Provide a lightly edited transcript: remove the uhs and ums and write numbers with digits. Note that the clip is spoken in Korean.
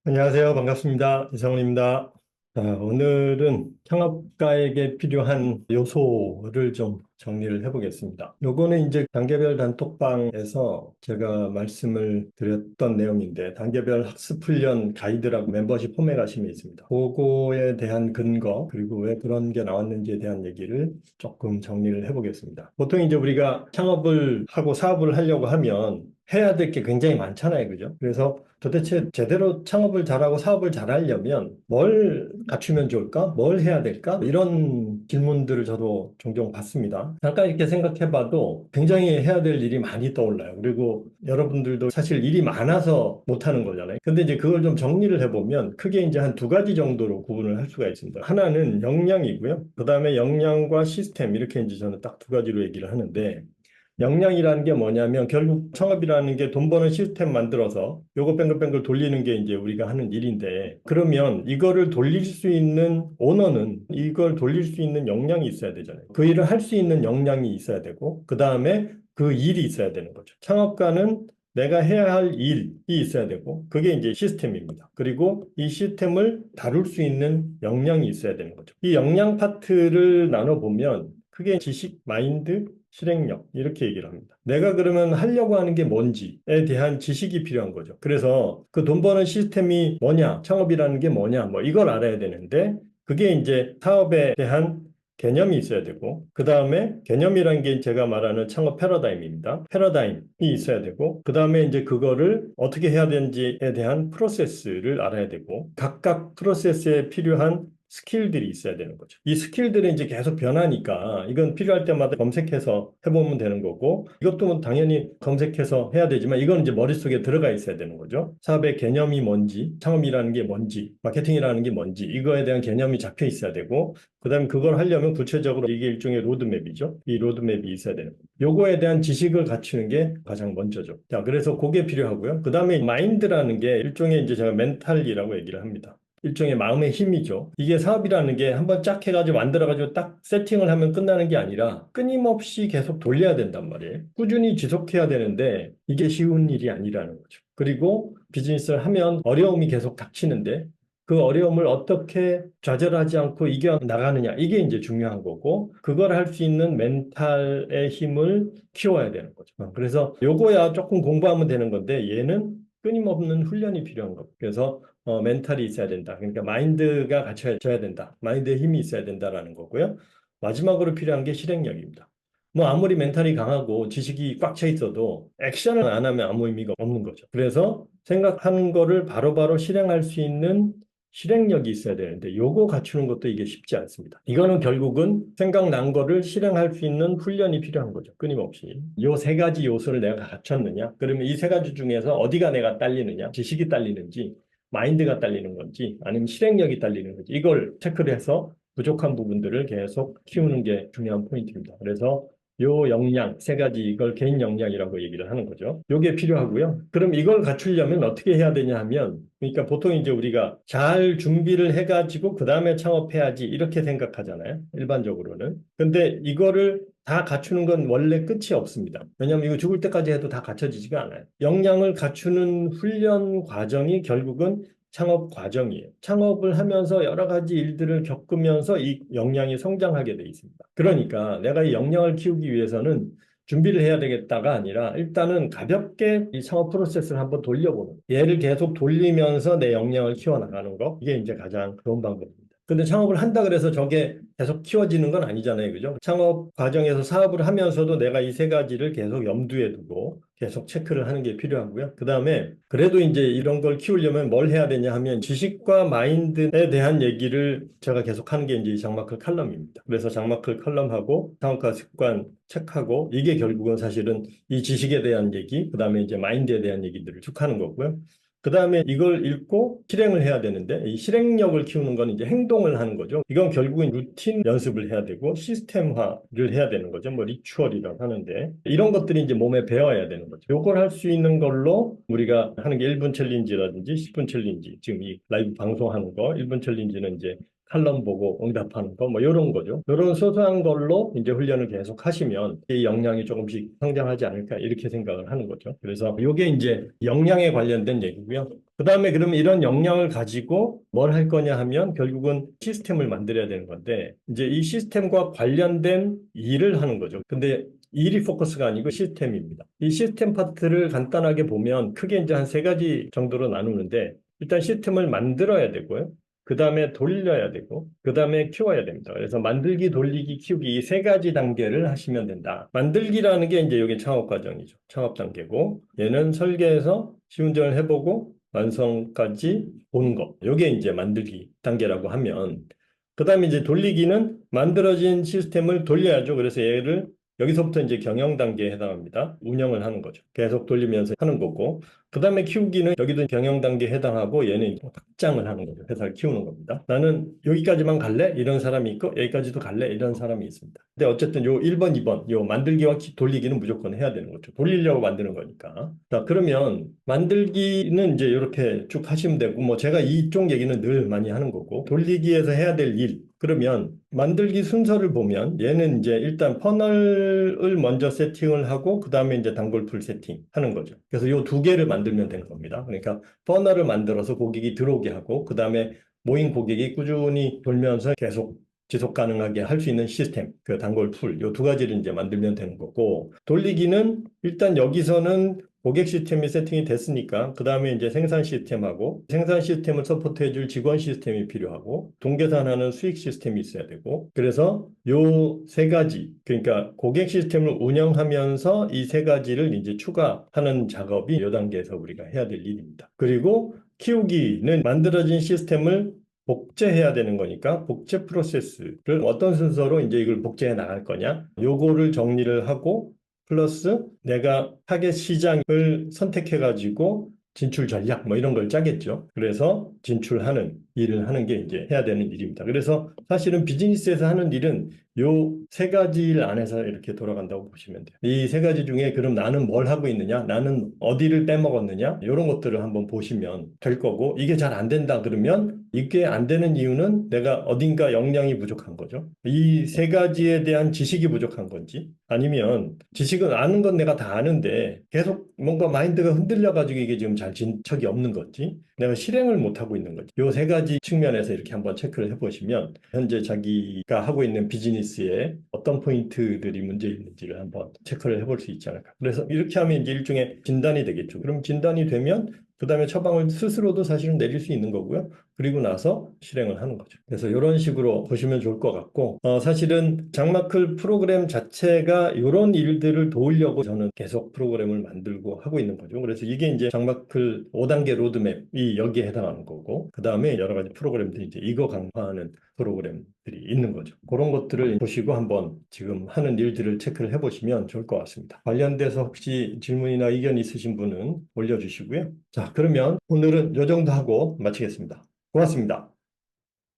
안녕하세요. 반갑습니다. 이성훈입니다. 오늘은 창업가에게 필요한 요소를 좀 정리를 해보겠습니다. 요거는 이제 단계별 단톡방에서 제가 말씀을 드렸던 내용인데, 단계별 학습훈련 가이드라고 멤버십 포맷하심이 있습니다. 그거에 대한 근거, 그리고 왜 그런 게 나왔는지에 대한 얘기를 조금 정리를 해보겠습니다. 보통 이제 우리가 창업을 하고 사업을 하려고 하면 해야 될 게 굉장히 많잖아요. 그죠? 그래서 도대체 제대로 창업을 잘하고 사업을 잘하려면 뭘 갖추면 좋을까? 뭘 해야 될까? 이런 질문들을 저도 종종 받습니다. 잠깐 이렇게 생각해 봐도 굉장히 해야 될 일이 많이 떠올라요. 그리고 여러분들도 사실 일이 많아서 못하는 거잖아요. 근데 이제 그걸 좀 정리를 해보면 크게 이제 한 두 가지 정도로 구분을 할 수가 있습니다. 하나는 역량이고요. 그 다음에 역량과 시스템, 이렇게 이제 저는 딱 두 가지로 얘기를 하는데, 역량이라는 게 뭐냐면 결국 창업이라는 게 돈 버는 시스템 만들어서 요거 뱅글뱅글 돌리는 게 이제 우리가 하는 일인데, 그러면 이거를 돌릴 수 있는 오너는 이걸 돌릴 수 있는 역량이 있어야 되잖아요. 그 일을 할 수 있는 역량이 있어야 되고, 그 다음에 그 일이 있어야 되는 거죠. 창업가는 내가 해야 할 일이 있어야 되고, 그게 이제 시스템입니다. 그리고 이 시스템을 다룰 수 있는 역량이 있어야 되는 거죠. 이 역량 파트를 나눠보면 크게 지식, 마인드, 실행력, 이렇게 얘기를 합니다. 내가 그러면 하려고 하는 게 뭔지에 대한 지식이 필요한 거죠. 그래서 그 돈 버는 시스템이 뭐냐, 창업이라는 게 뭐냐, 뭐 이걸 알아야 되는데, 그게 이제 사업에 대한 개념이 있어야 되고, 그 다음에 개념이라는 게 제가 말하는 창업 패러다임입니다. 패러다임이 있어야 되고, 그 다음에 이제 그거를 어떻게 해야 되는지에 대한 프로세스를 알아야 되고, 각각 프로세스에 필요한 스킬들이 있어야 되는 거죠. 이 스킬들이 이제 계속 변하니까 이건 필요할 때마다 검색해서 해보면 되는 거고, 이것도 뭐 당연히 검색해서 해야 되지만 이건 이제 머릿속에 들어가 있어야 되는 거죠. 사업의 개념이 뭔지, 창업이라는 게 뭔지, 마케팅이라는 게 뭔지, 이거에 대한 개념이 잡혀 있어야 되고, 그다음에 그걸 하려면 구체적으로 이게 일종의 로드맵이죠. 이 로드맵이 있어야 되는 거예요. 요거에 대한 지식을 갖추는 게 가장 먼저죠. 자, 그래서 그게 필요하고요. 그다음에 마인드라는 게 일종의 이제 제가 멘탈이라고 얘기를 합니다. 일종의 마음의 힘이죠. 이게 사업이라는 게 한번 쫙 해가지고 만들어가지고 딱 세팅을 하면 끝나는 게 아니라 끊임없이 계속 돌려야 된단 말이에요. 꾸준히 지속해야 되는데 이게 쉬운 일이 아니라는 거죠. 그리고 비즈니스를 하면 어려움이 계속 닥치는데 그 어려움을 어떻게 좌절하지 않고 이겨나가느냐, 이게 이제 중요한 거고, 그걸 할 수 있는 멘탈의 힘을 키워야 되는 거죠. 그래서 요거야 조금 공부하면 되는 건데, 얘는 끊임없는 훈련이 필요한 거예요. 그래서 멘탈이 있어야 된다. 그러니까 마인드가 갖춰져야 된다. 마인드에 힘이 있어야 된다라는 거고요. 마지막으로 필요한 게 실행력입니다. 뭐 아무리 멘탈이 강하고 지식이 꽉 차 있어도 액션을 안 하면 아무 의미가 없는 거죠. 그래서 생각하는 거를 바로바로 실행할 수 있는 실행력이 있어야 되는데 요거 갖추는 것도 이게 쉽지 않습니다. 이거는 결국은 생각난 거를 실행할 수 있는 훈련이 필요한 거죠. 끊임없이. 요 세 가지 요소를 내가 갖췄느냐? 그러면 이 세 가지 중에서 어디가 내가 딸리느냐? 지식이 딸리는지, 마인드가 딸리는 건지, 아니면 실행력이 딸리는 건지, 이걸 체크를 해서 부족한 부분들을 계속 키우는 게 중요한 포인트입니다. 그래서 요 역량, 세 가지, 이걸 개인 역량이라고 얘기를 하는 거죠. 요게 필요하고요. 그럼 이걸 갖추려면 어떻게 해야 되냐 하면, 그러니까 보통 이제 우리가 잘 준비를 해가지고 그 다음에 창업해야지 이렇게 생각하잖아요. 일반적으로는. 근데 이거를 다 갖추는 건 원래 끝이 없습니다. 왜냐하면 이거 죽을 때까지 해도 다 갖춰지지가 않아요. 역량을 갖추는 훈련 과정이 결국은 창업 과정이에요. 창업을 하면서 여러 가지 일들을 겪으면서 이 역량이 성장하게 돼 있습니다. 그러니까 내가 이 역량을 키우기 위해서는 준비를 해야 되겠다가 아니라 일단은 가볍게 이 창업 프로세스를 한번 돌려보는, 얘를 계속 돌리면서 내 역량을 키워나가는 거, 이게 이제 가장 좋은 방법입니다. 근데 창업을 한다 그래서 저게 계속 키워지는 건 아니잖아요. 그죠? 창업 과정에서 사업을 하면서도 내가 이 세 가지를 계속 염두에 두고 계속 체크를 하는 게 필요하고요. 그 다음에 그래도 이제 이런 걸 키우려면 뭘 해야 되냐 하면 지식과 마인드에 대한 얘기를 제가 계속 하는 게 이제 이 장마클 칼럼입니다. 그래서 장마클 칼럼하고 창업가 습관 체크하고, 이게 결국은 사실은 이 지식에 대한 얘기, 그 다음에 이제 마인드에 대한 얘기들을 쭉 하는 거고요. 그 다음에 이걸 읽고 실행을 해야 되는데, 이 실행력을 키우는 건 이제 행동을 하는 거죠. 이건 결국은 루틴 연습을 해야 되고 시스템화를 해야 되는 거죠. 뭐 리추얼이라고 하는데 이런 것들이 이제 몸에 배워야 되는 거죠. 요걸 할 수 있는 걸로 우리가 하는 게 1분 챌린지라든지 10분 챌린지, 지금 이 라이브 방송하는 거 1분 챌린지는 이제 칼럼 보고 응답하는 거, 뭐 이런 거죠. 이런 소소한 걸로 이제 훈련을 계속 하시면 이 역량이 조금씩 성장하지 않을까, 이렇게 생각을 하는 거죠. 그래서 이게 이제 역량에 관련된 얘기고요. 그 다음에 그러면 이런 역량을 가지고 뭘 할 거냐 하면 결국은 시스템을 만들어야 되는 건데 이제 이 시스템과 관련된 일을 하는 거죠. 근데 일이 포커스가 아니고 시스템입니다. 이 시스템 파트를 간단하게 보면 크게 이제 한 세 가지 정도로 나누는데 일단 시스템을 만들어야 되고요. 그 다음에 돌려야 되고, 그 다음에 키워야 됩니다. 그래서 만들기, 돌리기, 키우기 이 세 가지 단계를 하시면 된다. 만들기라는 게 이제 여기 창업 과정이죠. 창업 단계고, 얘는 설계해서 시운전을 해보고 완성까지 보는 거. 이게 이제 만들기 단계라고 하면, 그 다음에 이제 돌리기는 만들어진 시스템을 돌려야죠. 그래서 얘를 여기서부터 이제 경영 단계에 해당합니다. 운영을 하는 거죠. 계속 돌리면서 하는 거고. 그 다음에 키우기는 여기도 경영 단계에 해당하고 얘는 확장을 하는 거죠. 회사를 키우는 겁니다. 나는 여기까지만 갈래? 이런 사람이 있고 여기까지도 갈래? 이런 사람이 있습니다. 근데 어쨌든 요 1번, 2번, 요 만들기와 돌리기는 무조건 해야 되는 거죠. 돌리려고 만드는 거니까. 자, 그러면 만들기는 이제 이렇게 쭉 하시면 되고 뭐 제가 이쪽 얘기는 늘 많이 하는 거고 돌리기에서 해야 될 일, 그러면 만들기 순서를 보면 얘는 이제 일단 퍼널을 먼저 세팅을 하고 그 다음에 이제 단골풀 세팅하는 거죠. 그래서 요 두 개를 만들면 되는 겁니다. 그러니까 퍼널을 만들어서 고객이 들어오게 하고 그 다음에 모인 고객이 꾸준히 돌면서 계속 지속 가능하게 할 수 있는 시스템, 그 단골풀 요 두 가지를 이제 만들면 되는 거고 돌리기는 일단 여기서는 고객 시스템이 세팅이 됐으니까 그 다음에 이제 생산 시스템하고 생산 시스템을 서포트해 줄 직원 시스템이 필요하고 동계산하는 수익 시스템이 있어야 되고 그래서 요 세 가지 그러니까 고객 시스템을 운영하면서 이 세 가지를 이제 추가하는 작업이 요 단계에서 우리가 해야 될 일입니다. 그리고 키우기는 만들어진 시스템을 복제해야 되는 거니까 복제 프로세스를 어떤 순서로 이제 이걸 복제해 나갈 거냐 요거를 정리를 하고 플러스 내가 타겟 시장을 선택해가지고 진출 전략 뭐 이런 걸 짜겠죠. 그래서 진출하는 일을 하는 게 이제 해야 되는 일입니다. 그래서 사실은 비즈니스에서 하는 일은 요 세 가지 일 안에서 이렇게 돌아간다고 보시면 돼요. 이 세 가지 중에 그럼 나는 뭘 하고 있느냐? 나는 어디를 빼먹었느냐? 이런 것들을 한번 보시면 될 거고 이게 잘 안 된다 그러면 이게 안 되는 이유는 내가 어딘가 역량이 부족한 거죠. 이 세 가지에 대한 지식이 부족한 건지 아니면 지식은 아는 건 내가 다 아는데 계속 뭔가 마인드가 흔들려가지고 이게 지금 잘 진척이 없는 건지 내가 실행을 못 하고 있는 건지 요 세 가지 측면에서 이렇게 한번 체크를 해보시면 현재 자기가 하고 있는 비즈니스에 어떤 포인트들이 문제 있는지를 한번 체크를 해볼 수 있지 않을까. 그래서 이렇게 하면 이제 일종의 진단이 되겠죠. 그럼 진단이 되면 그 다음에 처방을 스스로도 사실은 내릴 수 있는 거고요. 그리고 나서 실행을 하는 거죠. 그래서 이런 식으로 보시면 좋을 것 같고 사실은 장마클 프로그램 자체가 이런 일들을 도우려고 저는 계속 프로그램을 만들고 하고 있는 거죠. 그래서 이게 이제 장마클 5단계 로드맵이 여기에 해당하는 거고 그 다음에 여러 가지 프로그램들이 이제 이거 강화하는 프로그램들이 있는 거죠. 그런 것들을 보시고 한번 지금 하는 일들을 체크를 해보시면 좋을 것 같습니다. 관련돼서 혹시 질문이나 의견 있으신 분은 올려주시고요. 자, 그러면 오늘은 이 정도 하고 마치겠습니다. 고맙습니다.